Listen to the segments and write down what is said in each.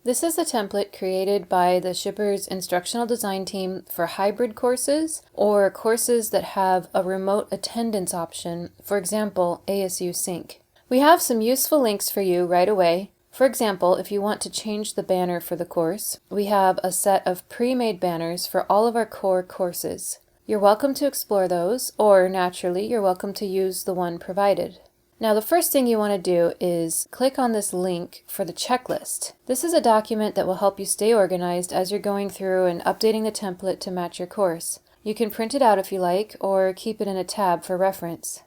This is a template created by the Shippers instructional design team for hybrid courses or courses that have a remote attendance option, for example, ASU Sync. We have some useful links for you right away. For example, if you want to change the banner for the course, we have a set of pre-made banners for all of our core courses. You're welcome to explore those, or naturally, you're welcome to use the one provided. Now, the first thing you want to do is click on this link for the checklist. This is a document that will help you stay organized as you're going through and updating the template to match your course. You can print it out if you like, or keep it in a tab for reference.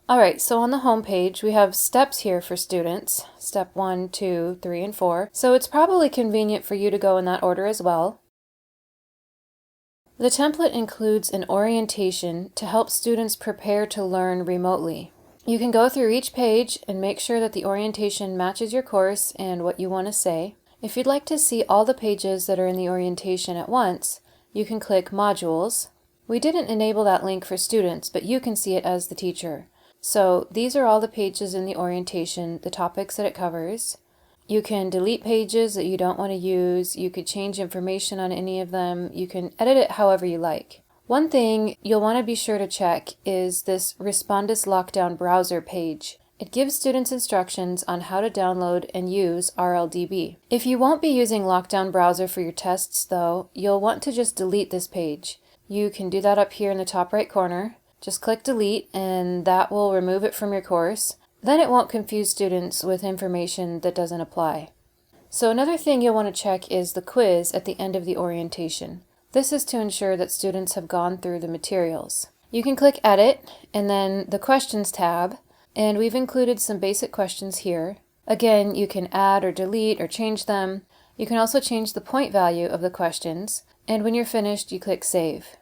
Alright, so on the home page, we have steps here for students, step 1, 2, 3, and 4, so it's probably convenient for you to go in that order as well. The template includes an orientation to help students prepare to learn remotely. You can go through each page and make sure that the orientation matches your course and what you want to say. If you'd like to see all the pages that are in the orientation at once, you can click Modules. We didn't enable that link for students, but you can see it as the teacher. So these are all the pages in the orientation, the topics that it covers. You can delete pages that you don't want to use, you could change information on any of them, you can edit it however you like. One thing you'll want to be sure to check is this Respondus Lockdown Browser page. It gives students instructions on how to download and use RLDB. If you won't be using Lockdown Browser for your tests though, you'll want to just delete this page. You can do that up here in the top right corner. Just click delete and that will remove it from your course. Then it won't confuse students with information that doesn't apply. So another thing you'll want to check is the quiz at the end of the orientation. This is to ensure that students have gone through the materials. You can click edit and then the questions tab, and we've included some basic questions here. Again, you can add or delete or change them. You can also change the point value of the questions, and when you're finished, you click save.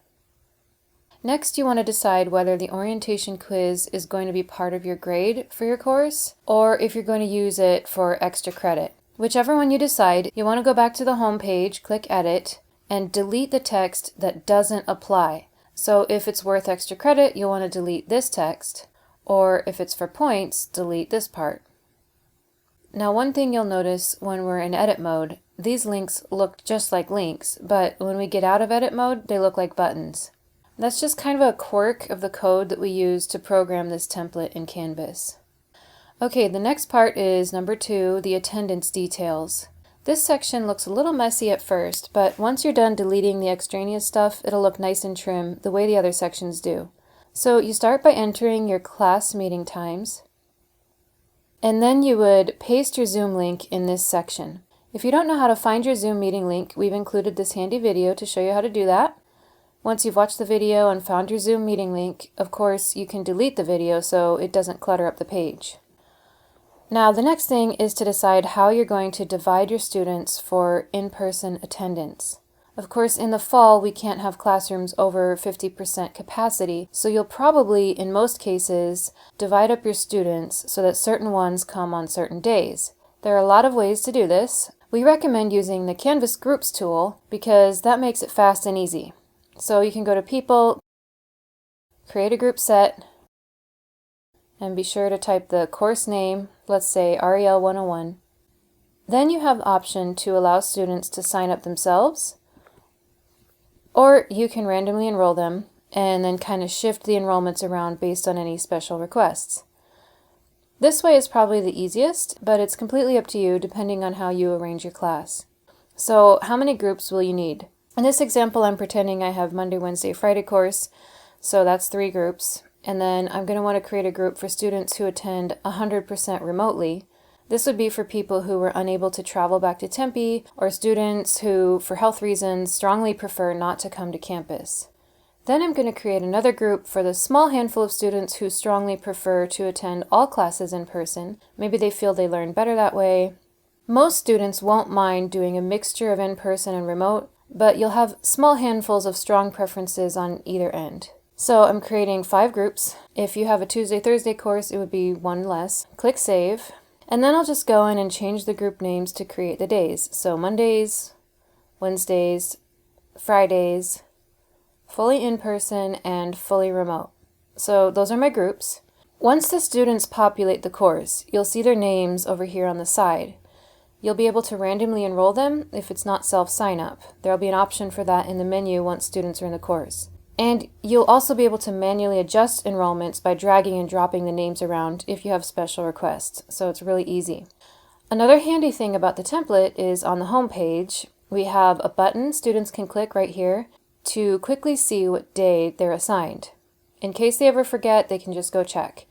Next, you want to decide whether the orientation quiz is going to be part of your grade for your course, or if you're going to use it for extra credit. Whichever one you decide, you want to go back to the home page, click Edit, and delete the text that doesn't apply. So if it's worth extra credit, you'll want to delete this text, or if it's for points, delete this part. Now, one thing you'll notice when we're in edit mode, these links look just like links, but when we get out of edit mode, they look like buttons. That's just kind of a quirk of the code that we use to program this template in Canvas. Okay, the next part is number 2, the attendance details. This section looks a little messy at first, but once you're done deleting the extraneous stuff, it'll look nice and trim the way the other sections do. So you start by entering your class meeting times, and then you would paste your Zoom link in this section. If you don't know how to find your Zoom meeting link, we've included this handy video to show you how to do that. Once you've watched the video and found your Zoom meeting link, of course, you can delete the video so it doesn't clutter up the page. Now, the next thing is to decide how you're going to divide your students for in-person attendance. Of course, in the fall, we can't have classrooms over 50% capacity, so you'll probably, in most cases, divide up your students so that certain ones come on certain days. There are a lot of ways to do this. We recommend using the Canvas Groups tool because that makes it fast and easy. So you can go to People, create a group set, and be sure to type the course name, let's say REL 101. Then you have the option to allow students to sign up themselves, or you can randomly enroll them and then kind of shift the enrollments around based on any special requests. This way is probably the easiest, but it's completely up to you depending on how you arrange your class. So how many groups will you need? In this example, I'm pretending I have Monday, Wednesday, Friday course, so that's 3 groups. And then I'm going to want to create a group for students who attend 100% remotely. This would be for people who were unable to travel back to Tempe, or students who, for health reasons, strongly prefer not to come to campus. Then I'm going to create another group for the small handful of students who strongly prefer to attend all classes in person. Maybe they feel they learn better that way. Most students won't mind doing a mixture of in-person and remote, but you'll have small handfuls of strong preferences on either end. So I'm creating 5 groups. If you have a Tuesday-Thursday course, it would be 1 less. Click Save, and then I'll just go in and change the group names to create the days. So Mondays, Wednesdays, Fridays, fully in-person, and fully remote. So those are my groups. Once the students populate the course, you'll see their names over here on the side. you'll be able to randomly enroll them if it's not self-sign-up. There'll be an option for that in the menu once students are in the course. And you'll also be able to manually adjust enrollments by dragging and dropping the names around if you have special requests, so it's really easy. Another handy thing about the template is on the home page, we have a button students can click right here to quickly see what day they're assigned. In case they ever forget, they can just go check.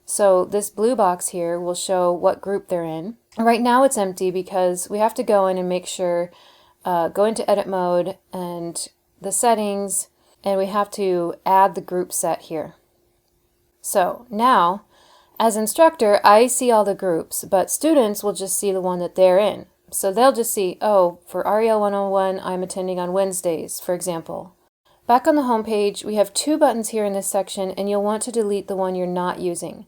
So this blue box here will show what group they're in. Right now it's empty because we have to go in and make sure, go into edit mode and the settings, and we have to add the group set here. So now, as instructor, I see all the groups, but students will just see the one that they're in. So they'll just see, oh, for REL 101, I'm attending on Wednesdays, for example. Back on the home page, we have 2 buttons here in this section, and you'll want to delete the one you're not using.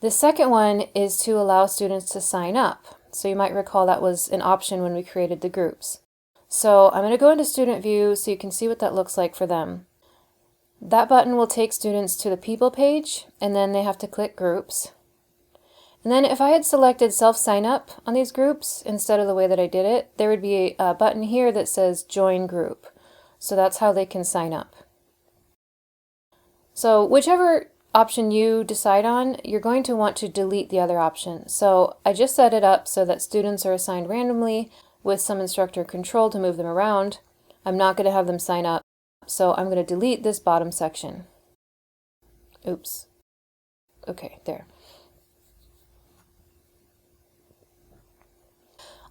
The second one is to allow students to sign up. So you might recall that was an option when we created the groups. So I'm going to go into Student View so you can see what that looks like for them. That button will take students to the People page, and then they have to click Groups. And then if I had selected Self-Sign Up on these groups instead of the way that I did it, there would be a button here that says Join Group. So that's how they can sign up. So whichever option you decide on, you're going to want to delete the other option. So I just set it up so that students are assigned randomly with some instructor control to move them around. I'm not going to have them sign up, so I'm going to delete this bottom section. Oops. Okay, there.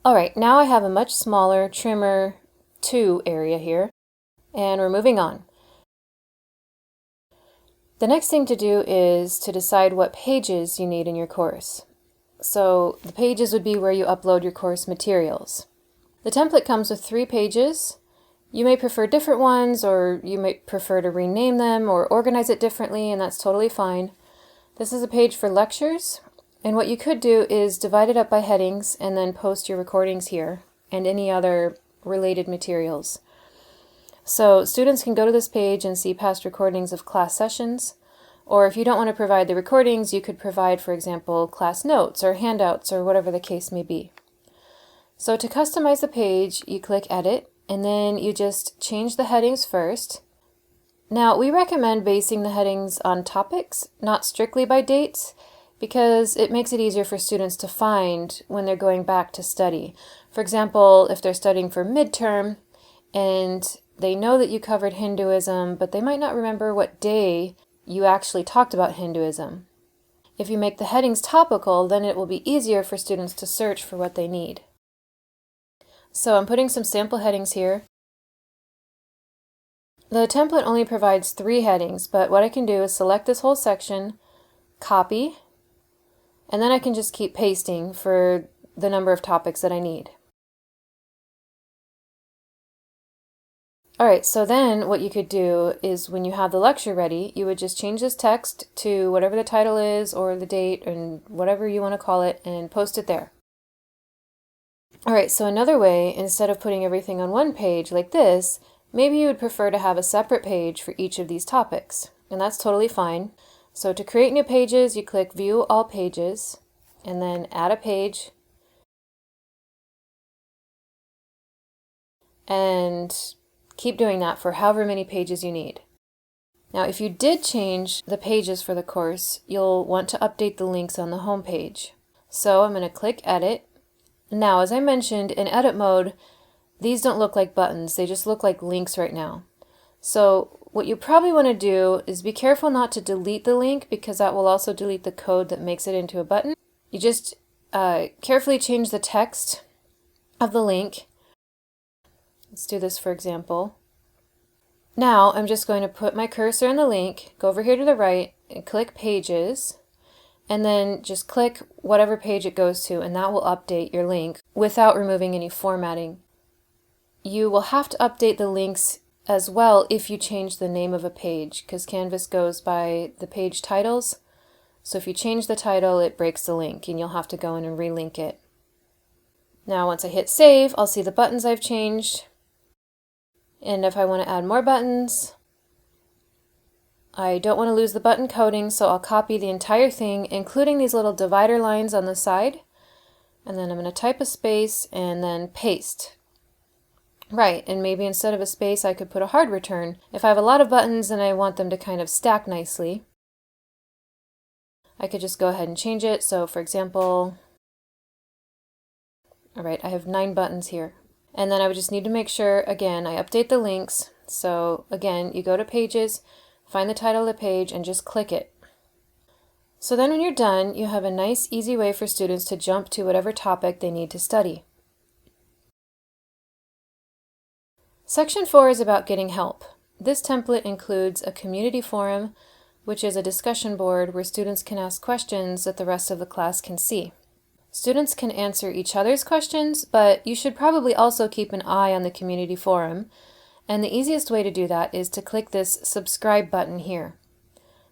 Alright, now I have a much smaller trimmer 2 area here, and we're moving on. The next thing to do is to decide what pages you need in your course. So the pages would be where you upload your course materials. The template comes with 3 pages. You may prefer different ones, or you may prefer to rename them or organize it differently, and that's totally fine. This is a page for lectures, and what you could do is divide it up by headings and then post your recordings here and any other related materials. So students can go to this page and see past recordings of class sessions, or if you don't want to provide the recordings, you could provide, for example, class notes or handouts or whatever the case may be. So to customize the page, you click Edit, and then you just change the headings first. Now, we recommend basing the headings on topics, not strictly by dates, because it makes it easier for students to find when they're going back to study. For example, if they're studying for midterm and they know that you covered Hinduism, but they might not remember what day you actually talked about Hinduism. If you make the headings topical, then it will be easier for students to search for what they need. So I'm putting some sample headings here. The template only provides 3 headings, but what I can do is select this whole section, copy, and then I can just keep pasting for the number of topics that I need. Alright, so then what you could do is when you have the lecture ready, you would just change this text to whatever the title is or the date and whatever you want to call it and post it there. Alright, so another way, instead of putting everything on one page like this, maybe you would prefer to have a separate page for each of these topics, and that's totally fine. So to create new pages, you click View All Pages, and then Add a Page, and keep doing that for however many pages you need. Now, if you did change the pages for the course, you'll want to update the links on the home page. So I'm going to click Edit. Now, as I mentioned, in edit mode, these don't look like buttons, they just look like links right now. So what you probably want to do is be careful not to delete the link, because that will also delete the code that makes it into a button. You just carefully change the text of the link. Let's do this for example. Now I'm just going to put my cursor in the link, go over here to the right, and click Pages, and then just click whatever page it goes to, and that will update your link without removing any formatting. You will have to update the links as well if you change the name of a page, because Canvas goes by the page titles. So if you change the title, it breaks the link, and you'll have to go in and relink it. Now once I hit save, I'll see the buttons I've changed. And if I want to add more buttons, I don't want to lose the button coding, so I'll copy the entire thing, including these little divider lines on the side. And then I'm going to type a space and then paste. Right, and maybe instead of a space I could put a hard return. If I have a lot of buttons and I want them to kind of stack nicely, I could just go ahead and change it. So for example, all right, I have 9 buttons here. And then I would just need to make sure, again, I update the links. So again, you go to Pages, find the title of the page, and just click it. So then when you're done, you have a nice, easy way for students to jump to whatever topic they need to study. Section 4 is about getting help. This template includes a community forum, which is a discussion board where students can ask questions that the rest of the class can see. Students can answer each other's questions, but you should probably also keep an eye on the community forum, and the easiest way to do that is to click this subscribe button here.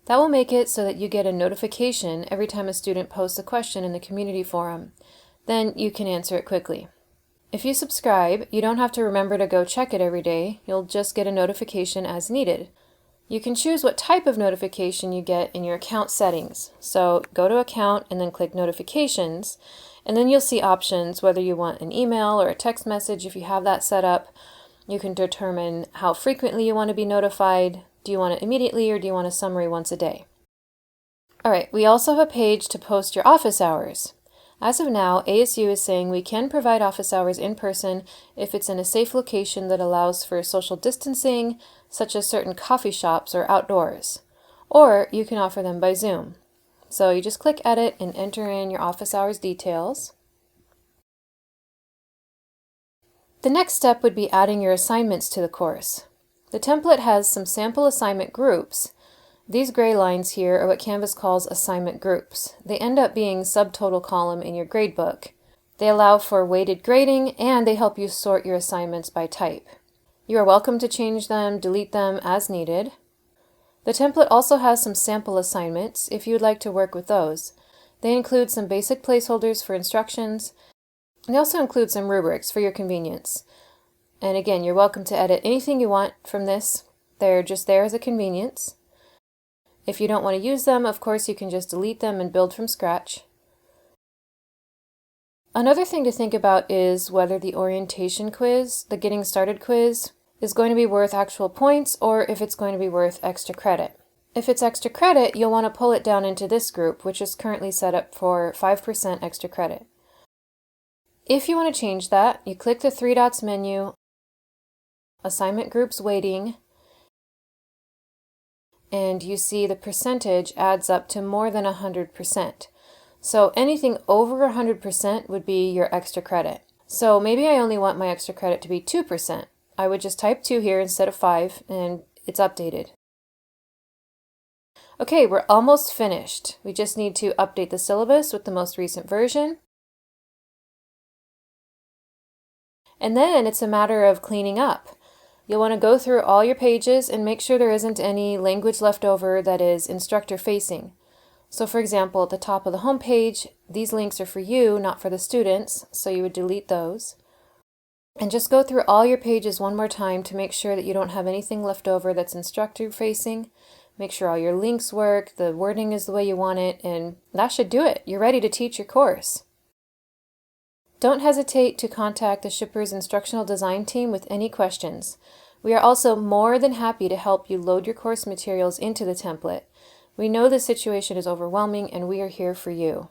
That will make it so that you get a notification every time a student posts a question in the community forum. Then you can answer it quickly. If you subscribe, you don't have to remember to go check it every day. You'll just get a notification as needed. You can choose what type of notification you get in your account settings. So go to Account and then click Notifications, and then you'll see options whether you want an email or a text message. If you have that set up, you can determine how frequently you want to be notified. Do you want it immediately or do you want a summary once a day? All right, we also have a page to post your office hours. As of now, ASU is saying we can provide office hours in person if it's in a safe location that allows for social distancing, such as certain coffee shops or outdoors. Or you can offer them by Zoom. So you just click Edit and enter in your office hours details. The next step would be adding your assignments to the course. The template has some sample assignment groups. These gray lines here are what Canvas calls assignment groups. They end up being subtotal column in your gradebook. They allow for weighted grading and they help you sort your assignments by type. You are welcome to change them, delete them as needed. The template also has some sample assignments if you would like to work with those. They include some basic placeholders for instructions. They also include some rubrics for your convenience. And again, you're welcome to edit anything you want from this. They're just there as a convenience. If you don't want to use them, of course, you can just delete them and build from scratch. Another thing to think about is whether the orientation quiz, the Getting Started quiz, is going to be worth actual points or if it's going to be worth extra credit. If it's extra credit, you'll want to pull it down into this group, which is currently set up for 5% extra credit. If you want to change that, you click the 3 dots menu, Assignment Groups Weighting, and you see the percentage adds up to more than 100%. So anything over 100% would be your extra credit. So maybe I only want my extra credit to be 2%. I would just type 2 here instead of 5 and it's updated. Okay, we're almost finished. We just need to update the syllabus with the most recent version. And then it's a matter of cleaning up. You'll want to go through all your pages and make sure there isn't any language left over that is instructor facing. So for example, at the top of the home page, these links are for you, not for the students, so you would delete those. And just go through all your pages one more time to make sure that you don't have anything left over that's instructor facing. Make sure all your links work, the wording is the way you want it, and that should do it. You're ready to teach your course. Don't hesitate to contact the SHPRS instructional design team with any questions. We are also more than happy to help you load your course materials into the template. We know the situation is overwhelming and we are here for you.